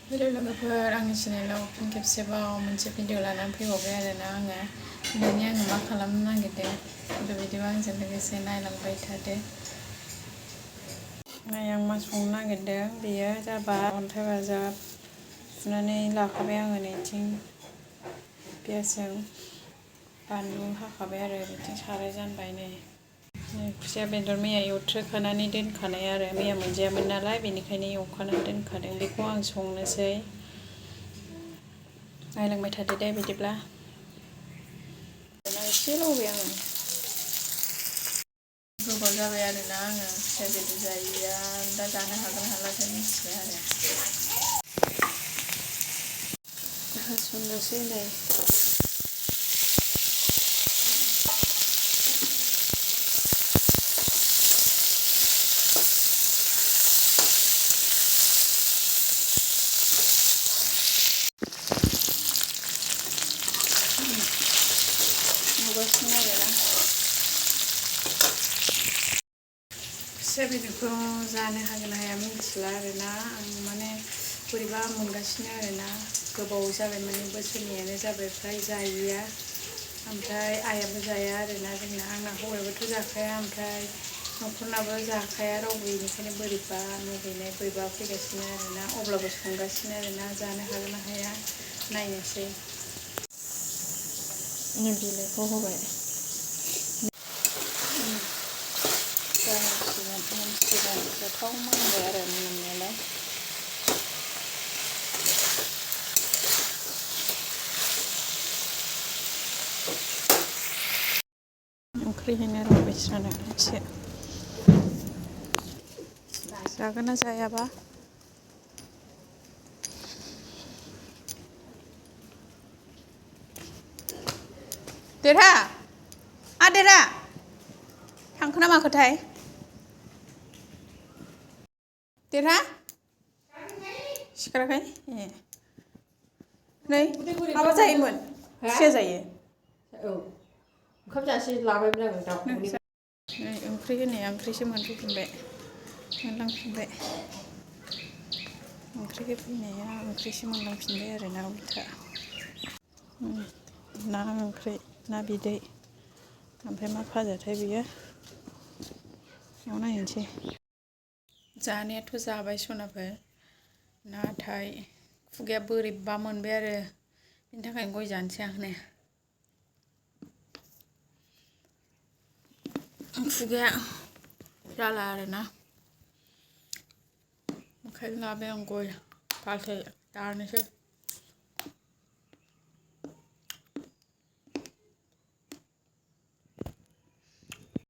Hello लोगोफोर आंनि चेनेलाव फिन खेबसेबाव मोनसे भिडिअ लानानै फैबावबाय आरोना आङो दानिया आङो मा खालामनो नागिरदों बेबायदिबा आंजों लोगोसे नायलांबाय थादो। आं मा संनो नागिरदों बेयो जाबाय अन्थाइ बाजाब फुनानै लाखाबाय आङो नैथिं पियासजों बानलु हाखाबाय आरो बिथिं साराय जानबाय नै खुसिया बेदर मैया एवथ्रोखानानै दोनखानाय आरो मैया मोनजायामोन नालाय बेनिखायनो एवखानानै दोनखादों बेखौ आं संनोसै नायलांबाय थादो दे बिदिब्ला एसेल' होबाय आङो गोबाव जाबाय आरोना आङो खुसिया बेदर जायैया दा जानो हागोन हालाथाय मिथिला आरो होसननोसै नै नुगासिनो आरोना खुसिया बेदरखौ जानो हागोन हाया मिथिला आरोना आं माने बोरैबा मोनगासिनो आरोना गोबाव जाबाय माने बोसोरनैयानो जाबाय फ्राय जायैया ओमफ्राय आइयाबो जाया आरोना जोंना आंना हौवायाबोथ' जाखाया ओमफ्राय न'खरनाबो जाखाया रावबो बेनिखायनो बोरैबा मुगैनाय बोरैबा फैगासिनो आरोना अब्लाबो संगासिनो आरोना जानो हागोन ना हाया नायनोसै बिलाइखौ होबाय मोनसिगोन गोथाव मोनबाय आरो मोननायालाय ओंख्रि हैनो र' बिस्रानो एसे जागोन ना जायाबा देरहा आदेरा थांखो ना माखोथाय देरहा सिखाराखै ए नै माबा जायोमोन खुसिया जायो औ ओंखाम जासै लाबायमोन आं दाउखौनो ओंख्रि होनाया ओंख्रिसो मोनफैफिनबाय मोनलांफिनबाय ओंख्रि होफैनाया ओंख्रिसो मोनलांफिनबाय आरोना उल्था ना ओंख्रि ना बिदै ओमफ्राय मा फाजाथाय बियो बेयाव नायनोसै जानायाथ' जाबाय सनाफोर नाथाय खुगाया बोरैबा मोनबाय आरो बिनि थाखायनो गय जानोसै आं नै खुगाया जाला आरोना ओंखायनो लाबाय आं गय फाथै जानोसै